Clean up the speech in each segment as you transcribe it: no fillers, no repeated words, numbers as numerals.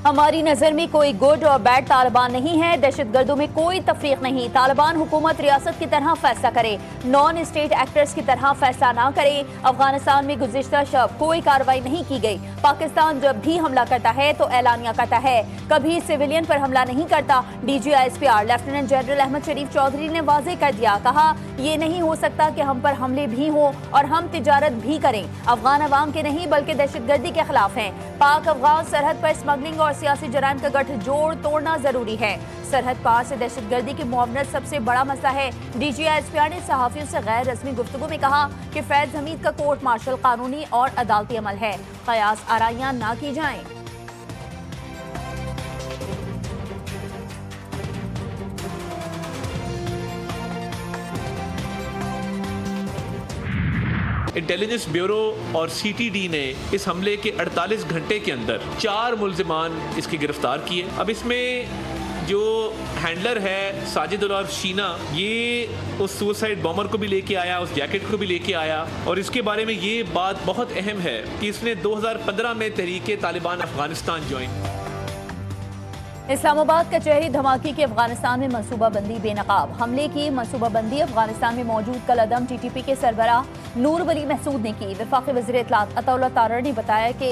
हमारी नजर में कोई गुड और बैड तालिबान नहीं है। दहशत गर्दों में कोई तफरीक नहीं। तालिबान हुकूमत रियासत की तरह फैसला करे, नॉन स्टेट एक्टर्स की तरह फैसला ना करे। अफगानिस्तान में गुज़िश्ता शब कोई कार्रवाई नहीं की गई। पाकिस्तान जब भी हमला करता है तो ऐलानिया करता है, कभी सिविलियन पर हमला नहीं करता। DGISPR लेफ्टिनेंट जनरल अहमद शरीफ चौधरी ने वाजे कर दिया, कहा ये नहीं हो सकता कि हम पर हमले भी हों और हम तिजारत भी करें। अफगान अवाम के नहीं बल्कि दहशतगर्दी के खिलाफ हैं। पाक अफगान सरहद पर स्मगलिंग और सियासी जराइम का गठजोड़ तोड़ना जरूरी है। सरहद पार से दहशतगर्दी की मुआवनत सबसे बड़ा मसला है। DGISPR ने सहाफियों से गैर रस्मी गुफ्तगू में कहा कि फैज हमीद का कोर्ट मार्शल कानूनी और अदालती अमल है, कयास आराइयां ना की जाएं। इंटेलिजेंस ब्यूरो और CTD ने इस हमले के 48 घंटे के अंदर 4 मुल्जिमान इसकी गिरफ्तार किए। अब इसमें जो हैंडलर है साजिदुल्ला और शीना, ये उस सुसाइड बॉम्बर को भी लेके आया, उस जैकेट को भी लेके आया, और इसके बारे में ये बात बहुत अहम है कि इसने 2015 में तहरीके तालिबान अफगानिस्तान ज्वाइन। इस्लामाबाद कचहरी धमाके की अफगानिस्तान में मनसूबाबंदी बेनकाब। हमले की मनसूबाबंदी अफगानिस्तान में मौजूद कलअदम TTP के सरबराह नूर वली महसूद ने की। वफाकी वज़ीर इत्तलात अताउल्लाह तारर ने बताया कि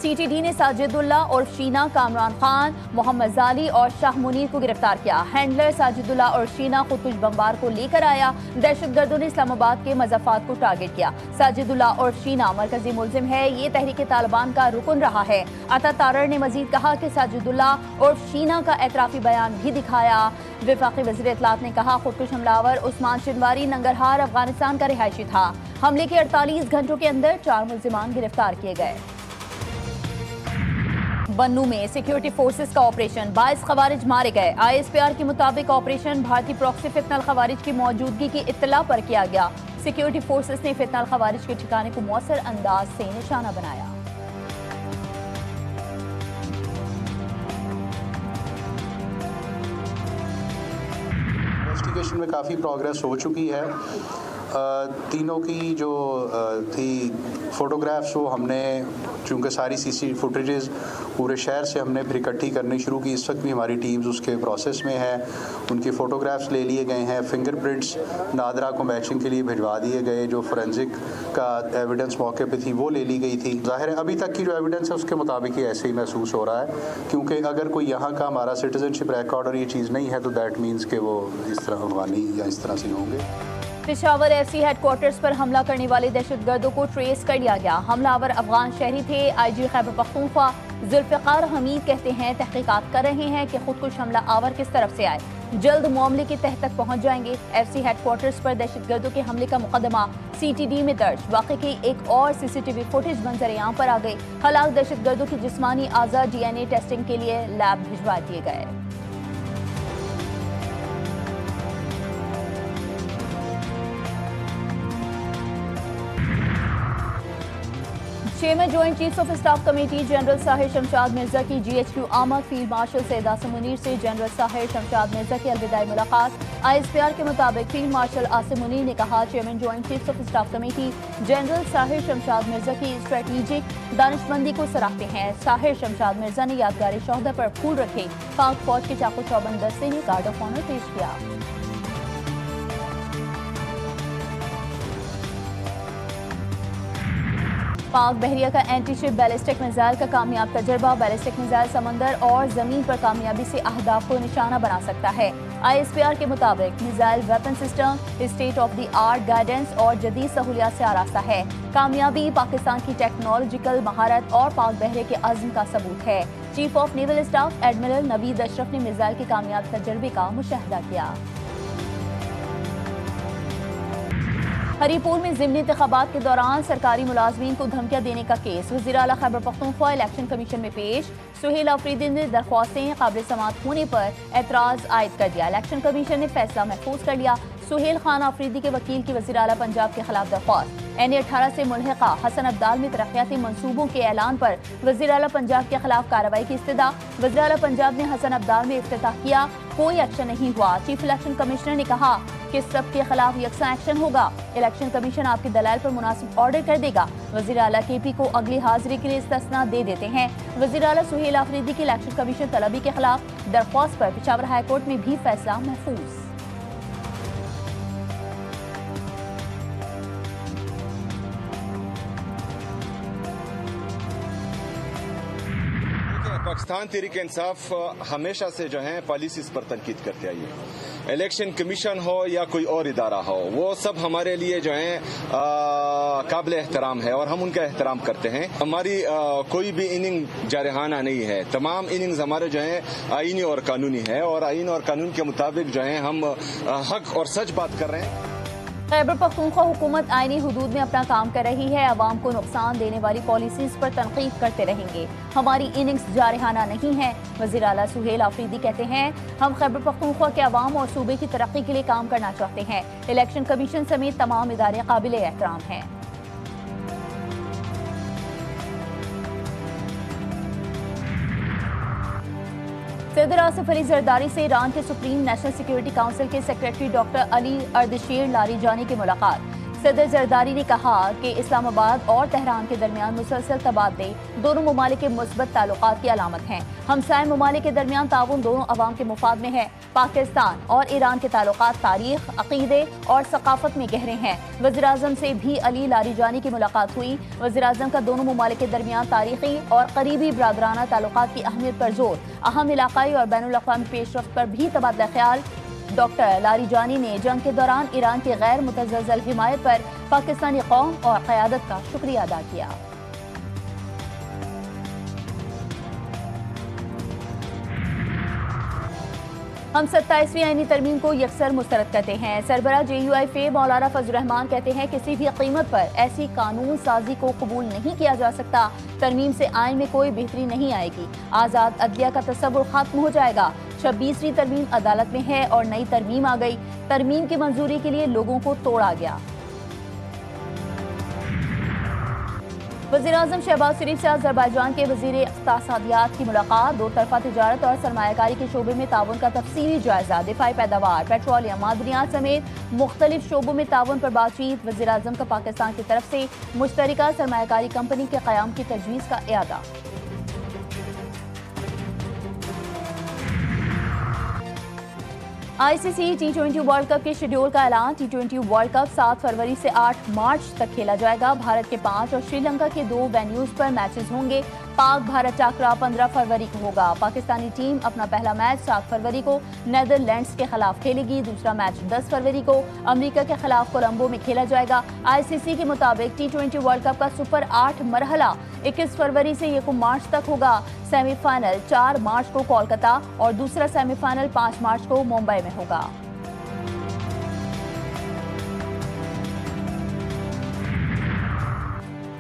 CTD ने साजिदुल्ला और शीना, कामरान खान, मोहम्मद जाली और शाह मुनीर को गिरफ्तार किया। हैंडलर साजिदुल्ला और शीना खुदकुश बमबार को लेकर आया। दहशतगर्दों ने इस्लामाबाद के मज़ाफ़ात को टारगेट किया। साजिदुल्ला और शीना मरकजी मुल्जिम है, ये तहरीके तालिबान का रुकन रहा है। अता तारर ने मजीद कहा कि साजिदुल्ला और शीना का एतराफ़ी बयान भी दिखाया। वफाकी वज़ीर इत्तलात ने कहा खुदकुश हमलावर उस्मान शिनवारी नंगरहार अफगानिस्तान का रिहायशी था। हमले के 48 घंटों के अंदर 4 मुल्जिमान गिरफ्तार किए गए। बन्नू में सिक्योरिटी फोर्सेस का ऑपरेशन, 22 खवारिज मारे गए। ISPR के मुताबिक ऑपरेशन भारतीय प्रॉक्सी फितनल खवारिज की मौजूदगी की इत्तला पर किया गया। सिक्योरिटी फोर्सेस ने फितनल खवारिज के ठिकाने को मौसर अंदाज से निशाना बनाया। इन्वेस्टिगेशन में काफ़ी प्रोग्रेस हो चुकी है। तीनों की जो थी फ़ोटोग्राफ्स, वो हमने चूँकि सारी CC फुटेजेस पूरे शहर से हमने फिर इकट्ठी करनी शुरू की। इस वक्त भी हमारी टीम्स उसके प्रोसेस में है। उनकी फ़ोटोग्राफ्स ले लिए गए हैं। फिंगरप्रिंट्स नादरा को मैचिंग के लिए भिजवा दिए गए। जो फोरेंसिक का एविडेंस मौके पे थी वो ले ली गई थी। ज़ाहिर है अभी तक की जो एविडेंस है उसके मुताबिक ही ऐसे ही महसूस हो रहा है, क्योंकि अगर कोई यहाँ का हमारा सिटीजनशिप रिकॉर्ड और ये चीज़ नहीं है तो दैट मीन्स कि वो इस तरह अफगानी या इस तरह से होंगे। पेशावर FC हेडक्वार्टर्स पर हमला करने वाले दहशतगर्दों को ट्रेस कर लिया गया। हमलावर अफगान शहरी थे। IG खैबर पख्तूनख्वा जुल्फ़िकार हमीद कहते हैं तहकीकात कर रहे हैं कि खुदकुश हमला आवर किस तरफ से आए, जल्द मामले की तह तक पहुंच जाएंगे। FC हेडक्वार्टर्स पर दहशतगर्दों के हमले का मुकदमा CTD में दर्ज। वाक़े की एक और CCTV फुटेज मंजर-ए-आम पर आ गई। हलाक दहशतगर्दों की जिस्मानी आज़ा DNA टेस्टिंग के लिए लैब भिजवा दिए गए। Chairman joint chiefs of staff committee general Sahir Shamshad Mirza की GHQ आमद फील्ड मार्शल सैयद आसिम मुनीर से जनरल साहिर शमशाद मिर्जा की अलविदाई मुलाकात। ISPR के मुताबिक फील्ड मार्शल आसिम मुनीर ने कहा chairman joint chiefs of staff committee general Sahir Shamshad Mirza की स्ट्रेटेजिक दानिशमंदी को सराहते हैं। साहिर शमशाद मिर्जा ने यादगारी शोहदा पर फूल रखे। पाक फौज के चाकू चौबंद दस्ते ने गार्ड ऑफ ऑनर पेश किया। पाक बहरिया का एंटी-शिप बैलिस्टिक मिसाइल का कामयाब तजर्बा। बैलिस्टिक मिसाइल समंदर और जमीन पर कामयाबी से अहदाफ को निशाना बना सकता है। ISPR के मुताबिक missile weapon system state of the art guidance और जदीद सहूलियात से आरास्ता है। कामयाबी पाकिस्तान की टेक्नोलॉजिकल महारत और पाक बहरे के अज़्म का सबूत है। Chief of naval staff admiral Naveed Ashraf ने मिसाइल के कामयाब तजर्बे का मुशाहिदा किया। हरीपुर में ज़िमनी इंतखाबात के दौरान सरकारी मुलाजमीन को धमकियां देने का केस वज़ीर आला खैबर पख्तूनख्वा इलेक्शन कमीशन में पेश। सुहेल अफरीदी ने दरख्वास्तें काबिल समाअत होने पर एतराज़ आयद कर दिया। इलेक्शन कमीशन ने फैसला महफूज कर लिया। सुहेल खान अफरीदी के वकील की वज़ीर आला पंजाब के खिलाफ दरख्वास्त। NA-18 से मुल्हिका हसन अब्दाल में तरक्याती मंसूबों के ऐलान पर वज़ीर आला पंजाब के खिलाफ कार्रवाई की इस्तदा। वज़ीर आला पंजाब ने हसन अब्दाल में इफ्तिताह किया, कोई एक्शन नहीं हुआ। चीफ इलेक्शन कमिश्नर ने कहा कि सबके खिलाफ यकसा एक्शन होगा। इलेक्शन कमीशन आपके दलाल पर मुनासिब ऑर्डर कर देगा। वज़ीर आला KP को अगली हाजिरी के लिए इस्तिस्ना दे देते हैं। वज़ीर आला सुहेल आफरीदी की इलेक्शन कमीशन तलबी के खिलाफ दरख्वास्त पर पेशावर हाई कोर्ट में भी फैसला महफूज। पाकिस्तान तहरीक इंसाफ हमेशा से जो है पॉलिसीज पर तनकीद करते आई है। इलेक्शन कमीशन हो या कोई और इदारा हो, वो सब हमारे लिए जो है काबिल एहतराम है और हम उनका एहतराम करते हैं। हमारी कोई भी इनिंग जारहाना नहीं है। तमाम इनिंग्स हमारे जो है आईनी और कानूनी है और आईन और कानून के मुताबिक जो है हम हक और सच बात कर रहे हैं। खैबर पख्तूनख्वा हुकूमत आईनी हुदूद में अपना काम कर रही है। अवाम को नुकसान देने वाली पॉलिसीज पर तनकीद करते रहेंगे। हमारी इनिंग्स जारहाना नहीं है। वज़ीर आला सुहेल आफरीदी कहते हैं, हम खैबर पख्तूनख्वा के अवाम और सूबे की तरक्की के लिए काम करना चाहते हैं। इलेक्शन कमीशन समेत तमाम इदारे काबिल एहतराम हैं। सदर आसिफ अली जरदारी से ईरान के सुप्रीम नेशनल सिक्योरिटी काउंसिल के सेक्रेटरी डॉक्टर अली अर्दशीर लारीजानी की मुलाकात। सदर जरदारी ने कहा कि इस्लामाबाद और तेहरान के दरमियान मुसलसल तबादले दोनों ममालिक के मुस्बत ताल्लुकात की अलामत हैं। हमसाय ममालिक के दरमियान ताउन दोनों अवाम के मुफाद में है। पाकिस्तान और ईरान के ताल्लुकात तारीख, अकीदे और सकाफत में गहरे हैं। वज़ीर आज़म से भी अली लारीजानी की मुलाकात हुई। वज़ीर आज़म का दोनों ममालिक के दरमियान तारीखी और करीबी बरादराना ताल्लुकात की अहमियत पर जोर, अहम इलाकाई और बैनुल अक़वामी पेशरफ्त पर भी तबादला ख्याल। डॉक्टर लारीजानी ने जंग के दौरान ईरान की गैर मुतज़्ज़ल हिमायत पर पाकिस्तानी कौम और क़यादत का शुक्रिया अदा किया। हम 27वीं आईनी तरमीम को यकसर मुस्तरद करते हैं। सरबरा JUI फे मौलाना फजल रहमान कहते हैं, किसी भी कीमत पर ऐसी कानून साजी को कबूल नहीं किया जा सकता। तरमीम से आइन में कोई बेहतरी नहीं आएगी। आज़ाद अदलिया का तस्वुर खत्म हो जाएगा। 26वीं तरमीम अदालत में है और नई तरमीम आ गई। तरमीम की मंजूरी के लिए लोगों को तोड़ा गया। वज़ीर आज़म शहबाज शरीफ से अज़रबैजान के वज़ीर इक़्तिसादियात की मुलाकात। दो तरफ़ा तिजारत और सरमायाकारी के शोबे में ताउन का तफसीली जायजा। दिफाई पैदावार, पेट्रोलियम, मादनियात समेत मुख्तलिफ शोबों में ताउन पर बातचीत। वज़ीर आज़म का पाकिस्तान की तरफ से मुश्तरका सरमायाकारी कंपनी के क़याम की तजवीज़ का इयादा। ICC T20 वर्ल्ड कप के शेड्यूल का ऐलान। T20 वर्ल्ड कप 7 फरवरी से 8 मार्च तक खेला जाएगा। भारत के 5 और श्रीलंका के 2 वेन्यूज पर मैचेस होंगे। पाक भारत टाकरा 15 फरवरी को होगा। पाकिस्तानी टीम अपना पहला मैच 7 फरवरी को नेदरलैंड्स के खिलाफ खेलेगी। दूसरा मैच 10 फरवरी को अमेरिका के खिलाफ कोलंबो में खेला जाएगा। ICC के मुताबिक T20 वर्ल्ड कप का सुपर 8 मरहला 21 फरवरी से 1 मार्च तक होगा। सेमीफाइनल 4 मार्च को कोलकाता और दूसरा सेमीफाइनल 5 मार्च को मुंबई में होगा।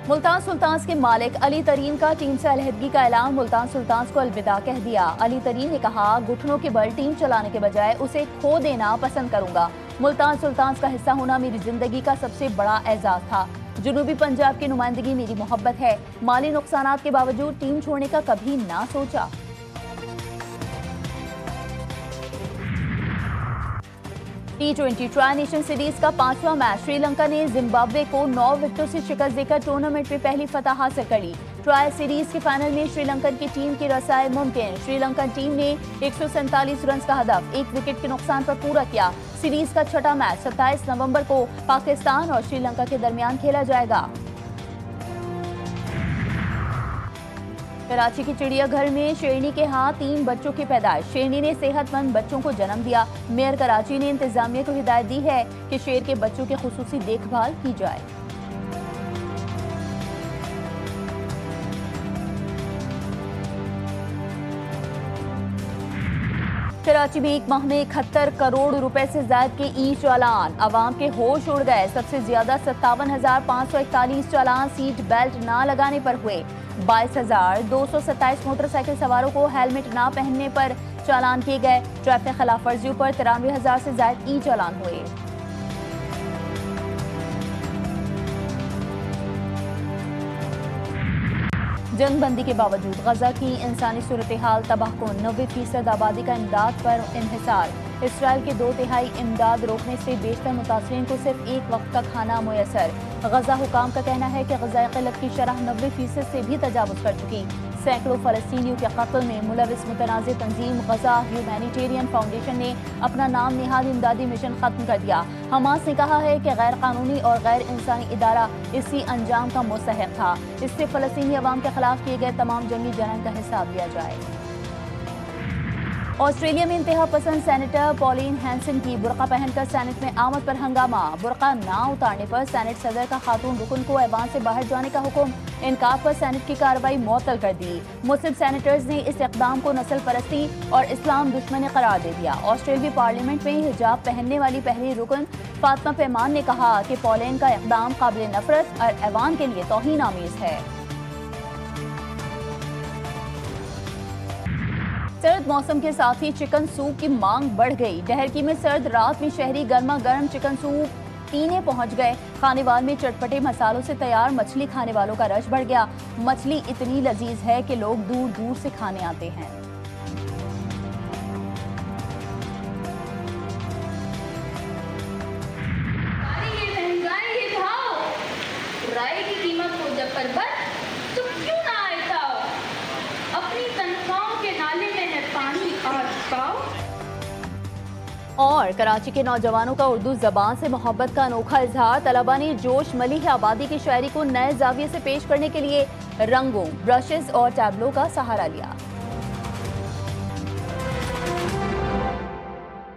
मुल्तान सुल्तान्स के मालिक अली तरीन का टीम से अलहदगी का ऐलान। मुल्तान सुल्तान्स को अलविदा कह दिया। अली तरीन ने कहा, घुटनों के बल टीम चलाने के बजाय उसे खो देना पसंद करूंगा। मुल्तान सुल्तान्स का हिस्सा होना मेरी जिंदगी का सबसे बड़ा एजाज था। जनूबी पंजाब की नुमाइंदगी मेरी मोहब्बत है। माली नुकसानात के बावजूद टीम छोड़ने का कभी ना सोचा। T20 ट्राई नेशन सीरीज का 5वां मैच। श्रीलंका ने जिम्बाब्वे को 9 विकेटों से शिकस्त देकर टूर्नामेंट में पहली फतह हासिल कर ली। ट्राई सीरीज के फाइनल में श्रीलंकन की टीम की रसाई मुमकिन। श्रीलंकन टीम ने 147 रन का हदफ 1 विकेट के नुकसान पर पूरा किया। सीरीज का छठा मैच 27 नवंबर को पाकिस्तान और श्रीलंका के दरमियान खेला जाएगा। कराची के चिड़ियाघर में शेरनी के हाथ 3 बच्चों की पैदाइश। शेरनी ने सेहतमंद बच्चों को जन्म दिया। मेयर कराची ने इंतजामिया को हिदायत दी है कि शेर के बच्चों की खुसूसी देखभाल की जाए। कराची में एक माह में 71 करोड़ रुपए से ज्यादा के ई चालान। आवाम के होश उड़ गए। सबसे ज्यादा 57,541 चालान सीट बेल्ट ना लगाने पर हुए। 22,227 मोटरसाइकिल सवारों को हेलमेट ना पहनने पर चालान किए गए। ट्रैफिक खिलाफ वर्जियों पर 93,000 से ज्यादा ई चालान हुए। जंगबंदी के बावजूद गजा की इंसानी सूरत हाल तबाहकुन। 90% आबादी का इमदाद पर इन्हिसार। इसराइल के 2/3 इमदाद रोकने से बेशतर मुतासरीन को सिर्फ एक वक्त का खाना मुयसर। गजा हुकाम का कहना है कि गजा क़िल्लत की शरह 90% से भी तजावुज़ कर चुकी। सैकड़ों फ़लस्तीनियों के कत्ल में मुलविस मुतनाज़िर तंजीम गजा ह्यूमैनिटेरियन फाउंडेशन ने अपना नाम निहाद इमदादी मिशन खत्म कर दिया। हमास ने कहा है कि गैर कानूनी और गैर इंसानी इदारा इसी अंजाम का मुस्तहिक़ था। इससे फ़लस्तीनी अवाम के खिलाफ किए गए तमाम जंगी जराइम का हिसाब लिया जाए। ऑस्ट्रेलिया में इंतहा पसंद सेनेटर पॉलिन हैंसन की बुर्का पहनकर सेनेट में आमद पर हंगामा। बुर्का ना उतारने पर सेनेट सदर का खातून रुकन को ऐवान से बाहर जाने का हुक्म। इनकार पर सेनेट की कार्रवाई मुअत्तल कर दी। मुस्लिम सेनेटर्स ने इस इक़दाम को नस्ल परस्ती और इस्लाम दुश्मनी करार दे दिया। ऑस्ट्रेलियाई पार्लियामेंट में हिजाब पहनने वाली पहली रुकन फातिमा पैमान ने कहा कि पॉलिन का इक़दाम काबिल नफरत और ऐवान के लिए तौहीन आमीज़ है। सर्द मौसम के साथ ही चिकन सूप की मांग बढ़ गई। डहरकी में सर्द रात में शहरी गर्मा गर्म चिकन सूप पीने पहुंच गए। खानेवाल में चटपटे मसालों से तैयार मछली खाने वालों का रश बढ़ गया। मछली इतनी लजीज है कि लोग दूर दूर से खाने आते हैं। राई की कीमत हो जब परबत तो क्यों ना आए खाओ। अपनी तनख्वाहों के नाले में है पानी और पाओ। और कराची के नौजवानों का उर्दू जबान से मोहब्बत का अनोखा इजहार। तलबा ने जोश मलिह आबादी की शायरी को नए जाविये से पेश करने के लिए रंगों, ब्रशेस और टैबलो का सहारा लिया।